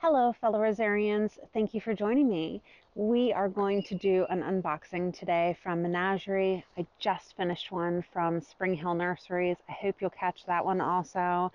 Hello, fellow Rosarians. Thank you for joining me. We are going to do an unboxing today from Menagerie. I just finished one from Spring Hill Nurseries. I hope you'll catch that one also.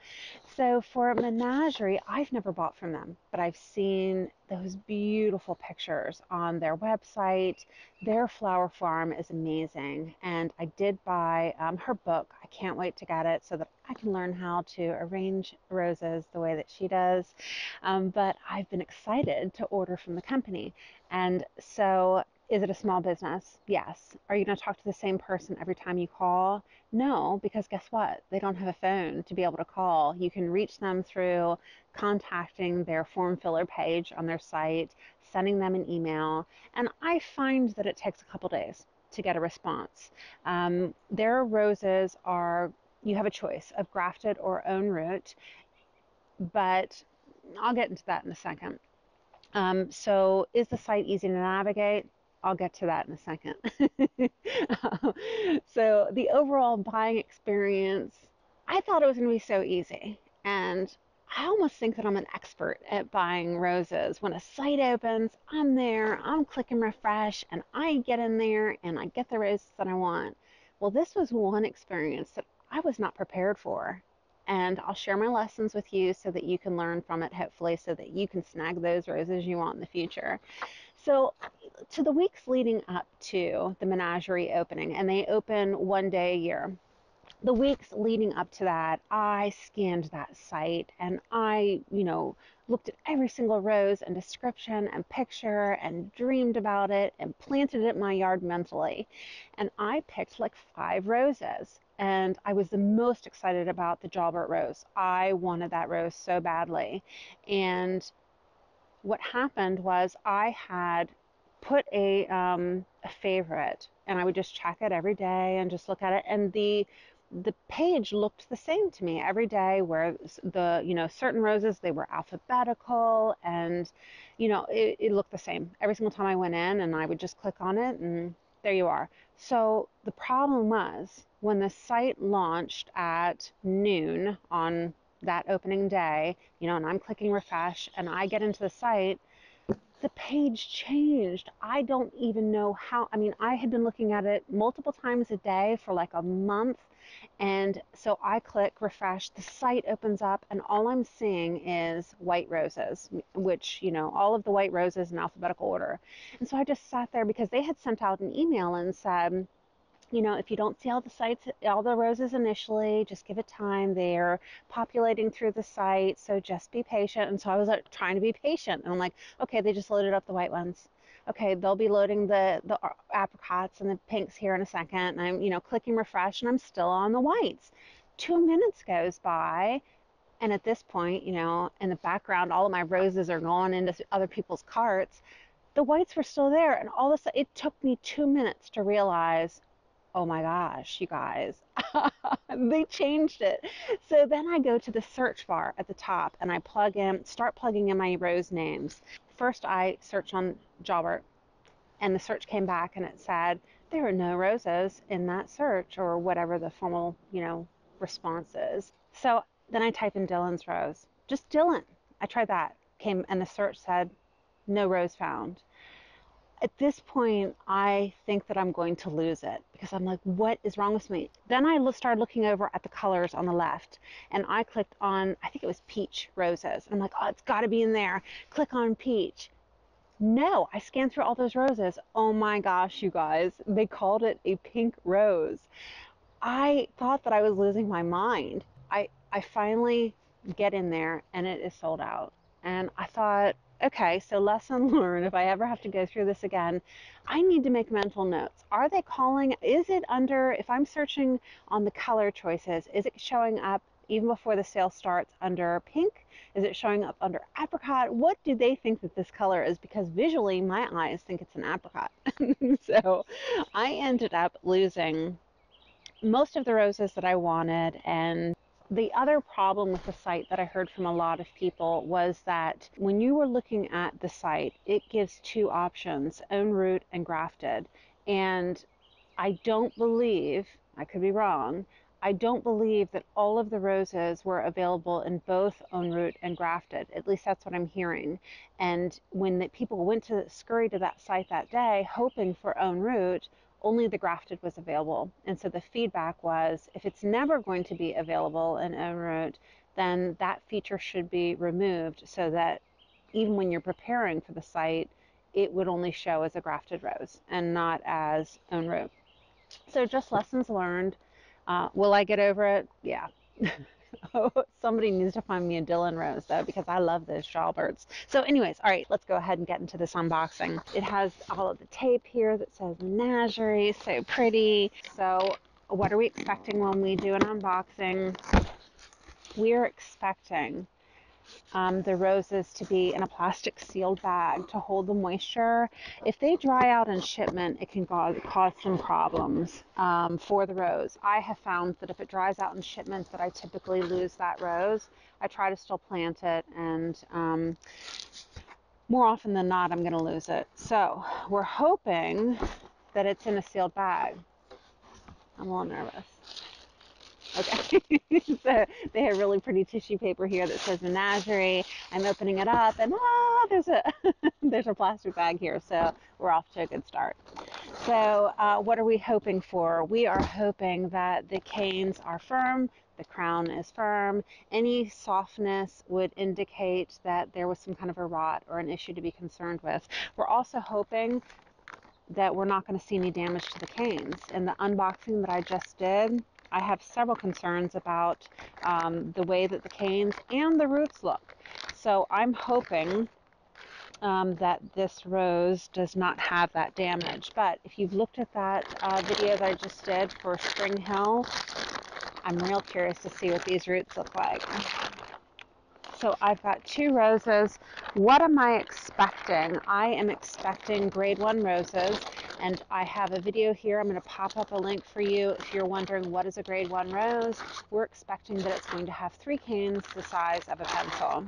So for Menagerie, I've never bought from them, but I've seen those beautiful pictures on their website. Their flower farm is amazing, and I did buy her book. I can't wait to get it so that I can learn how to arrange roses the way that she does. But I've been excited to order from the company. And so, is it a small business? Yes. Are you going to talk to the same person every time you call? No, because guess what? They don't have a phone to be able to call. You can reach them through contacting their form filler page on their site, sending them an email, and I find that it takes a couple days to get a response. Their roses are, you have a choice of grafted or enroute, but I'll get into that in a second. So is the site easy to navigate? I'll get to that in a second. So the overall buying experience, I thought it was going to be so easy. And I almost think that I'm an expert at buying roses. When a site opens, I'm there, I'm clicking refresh, and I get in there and I get the roses that I want. Well, this was one experience that I was not prepared for. And I'll share my lessons with you so that you can learn from it, hopefully, so that you can snag those roses you want in the future. So, to the weeks leading up to the menagerie opening, and they open one day a year, the weeks leading up to that, I scanned that site and I looked at every single rose and description and picture and dreamed about it and planted it in my yard mentally. And I picked like 5 roses. And I was the most excited about the Jalbert rose. I wanted that rose so badly. And what happened was I had put a favorite, and I would just check it every day and just look at it. And the page looked the same to me every day, where the certain roses, they were alphabetical, and it looked the same every single time I went in, and I would just click on it and there you are. So the problem was when the site launched at noon on that opening day, and I'm clicking refresh and I get into the site, the page changed. I don't even know how. I mean, I had been looking at it multiple times a day for like a month. And so I click refresh, the site opens up, and all I'm seeing is white roses, which, all of the white roses in alphabetical order. And so I just sat there because they had sent out an email and said, if you don't see all the roses initially, just give it time. They're populating through the site, so just be patient. And so I was like trying to be patient, and I'm like, okay, they just loaded up the white ones. Okay, they'll be loading the apricots and the pinks here in a second. And I'm, clicking refresh, and I'm still on the whites. 2 minutes goes by, and at this point, in the background, all of my roses are going into other people's carts. The whites were still there, and all of a sudden, it took me 2 minutes to realize, oh my gosh, you guys, they changed it. So then I go to the search bar at the top and I start plugging in my rose names. First I search on Jobert, and the search came back and it said there are no roses in that search, or whatever the formal, response is. So then I type in Dylan's rose, just Dylan. I tried that, and the search said no rose found. At this point, I think that I'm going to lose it because I'm like, what is wrong with me? Then I started looking over at the colors on the left, and I clicked on, I think it was peach roses. I'm like, oh, it's got to be in there. Click on peach. No, I scanned through all those roses. Oh my gosh, you guys, they called it a pink rose. I thought that I was losing my mind. I finally get in there and it is sold out. And I thought, okay, so lesson learned. If I ever have to go through this again, I need to make mental notes. Are they calling? Is it under, if I'm searching on the color choices, is it showing up even before the sale starts under pink? Is it showing up under apricot? What do they think that this color is? Because visually, my eyes think it's an apricot. So I ended up losing most of the roses that I wanted. And the other problem with the site that I heard from a lot of people was that when you were looking at the site, it gives 2 options, enroute and grafted. And I don't believe, I could be wrong, I don't believe that all of the roses were available in both enroute and grafted. At least that's what I'm hearing. And when the people went to scurry to that site that day, hoping for enroute, only the grafted was available. And so the feedback was, if it's never going to be available in enroute, then that feature should be removed so that even when you're preparing for the site, it would only show as a grafted rose and not as enroute. So just lessons learned. Will I get over it? Yeah. Oh, somebody needs to find me a Dylan rose though, because I love those jawbirds. So anyways, all right, let's go ahead and get into this unboxing. It has all of the tape here that says Menagerie, so pretty. So what are we expecting when we do an unboxing? We're expecting the roses to be in a plastic sealed bag to hold the moisture. If they dry out in shipment, it can cause some problems for the rose. I have found that if it dries out in shipment, that I typically lose that rose. I try to still plant it, and more often than not, I'm going to lose it. So we're hoping that it's in a sealed bag. I'm a little nervous. Okay, so they have really pretty tissue paper here that says Menagerie. I'm opening it up, and there's a there's a plastic bag here, so we're off to a good start. So what are we hoping for? We are hoping that the canes are firm, the crown is firm. Any softness would indicate that there was some kind of a rot or an issue to be concerned with. We're also hoping that we're not going to see any damage to the canes. In the unboxing that I just did, I have several concerns about the way that the canes and the roots look. So I'm hoping that this rose does not have that damage. But if you've looked at that video that I just did for Spring Hill, I'm real curious to see what these roots look like. So I've got 2 roses. What am I expecting? I am expecting grade 1 roses, and I have a video here. I'm going to pop up a link for you if you're wondering what is a grade 1 rose. We're expecting that it's going to have 3 canes the size of a pencil.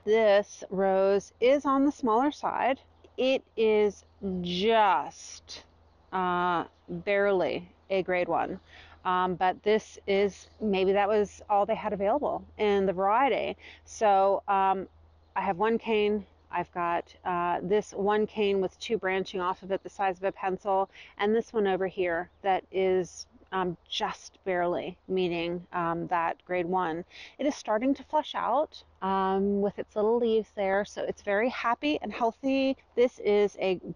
This rose is on the smaller side. It is just barely a grade 1. But this is, maybe that was all they had available in the variety. So I have 1 cane. I've got this 1 cane with 2 branching off of it the size of a pencil, and this one over here that is just barely meeting that grade 1. It is starting to flush out with its little leaves there, so it's very happy and healthy.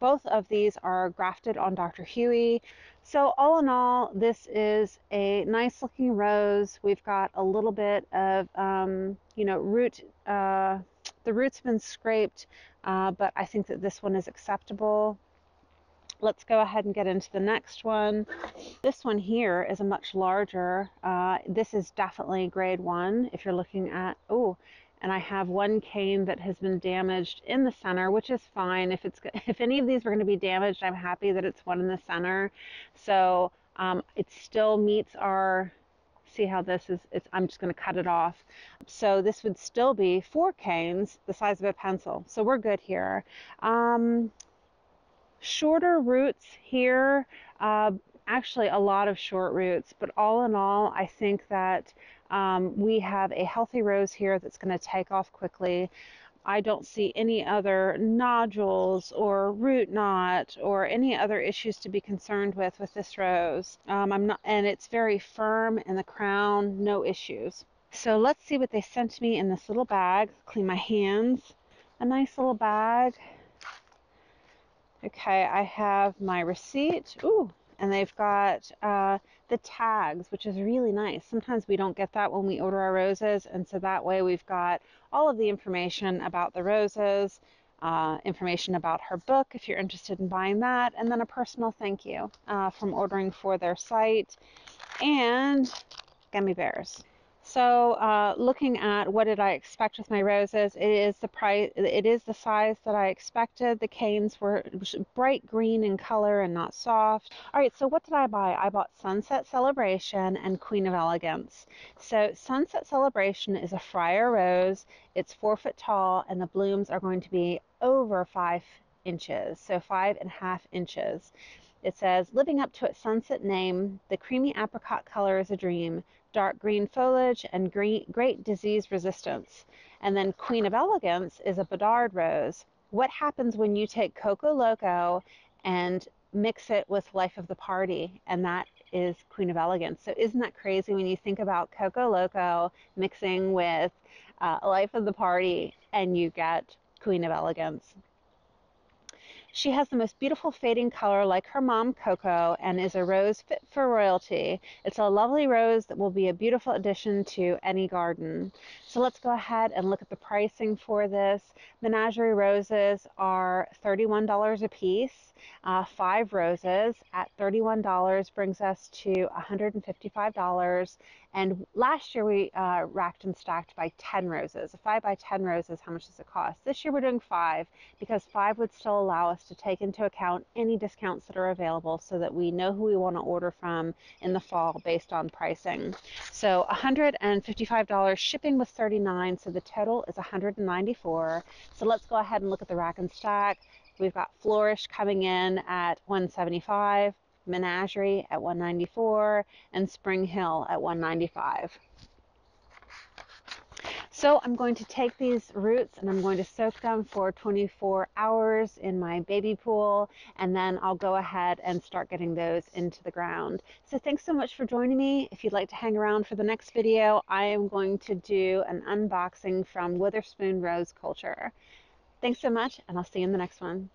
Both of these are grafted on Dr. Huey. So all in all, this is a nice looking rose. We've got a little bit of, root. The root's been scraped, but I think that this one is acceptable. Let's go ahead and get into the next one. This one here is a much larger. This is definitely grade 1 if you're looking at, and I have 1 cane that has been damaged in the center, which is fine. If any of these were going to be damaged, I'm happy that it's one in the center. So it still meets our, see how this is, I'm just going to cut it off. So this would still be 4 canes the size of a pencil. So we're good here. Shorter roots here, actually a lot of short roots, but all in all, I think that we have a healthy rose here that's going to take off quickly. I don't see any other nodules or root knot or any other issues to be concerned with this rose. And it's very firm in the crown, no issues. So let's see what they sent me in this little bag. Clean my hands. A nice little bag. Okay, I have my receipt. And they've got the tags, which is really nice. Sometimes we don't get that when we order our roses, and so that way we've got all of the information about the roses, information about her book if you're interested in buying that, and then a personal thank you from ordering for their site, and gummy bears. So looking at what did I expect with my roses, it is the price. It is the size that I expected. The canes were bright green in color and not soft. All right, so what did I buy? I bought Sunset Celebration and Queen of Elegance. So Sunset Celebration is a friar rose. It's 4 foot tall, and the blooms are going to be over 5 inches, so 5.5 inches. It says, living up to its sunset name, the creamy apricot color is a dream, dark green foliage, and great disease resistance. And then Queen of Elegance is a Bedard rose. What happens when you take Coco Loco and mix it with Life of the Party? And that is Queen of Elegance. So isn't that crazy when you think about Coco Loco mixing with Life of the Party and you get Queen of Elegance? She has the most beautiful fading color like her mom, Coco, and is a rose fit for royalty. It's a lovely rose that will be a beautiful addition to any garden. So let's go ahead and look at the pricing for this. Menagerie roses are $31 a piece. 5 roses at $31 brings us to $155. And last year we racked and stacked by 10 roses. A 5 by 10 roses, how much does it cost? This year we're doing 5 because 5 would still allow us to take into account any discounts that are available so that we know who we want to order from in the fall based on pricing. So $155, shipping was $39, so the total is $194. So let's go ahead and look at the rack and stack. We've got Flourish coming in at $175, Menagerie at $194, and Spring Hill at $195. So I'm going to take these roots and I'm going to soak them for 24 hours in my baby pool, and then I'll go ahead and start getting those into the ground. So thanks so much for joining me. If you'd like to hang around for the next video, I am going to do an unboxing from Witherspoon Rose Culture. Thanks so much, and I'll see you in the next one.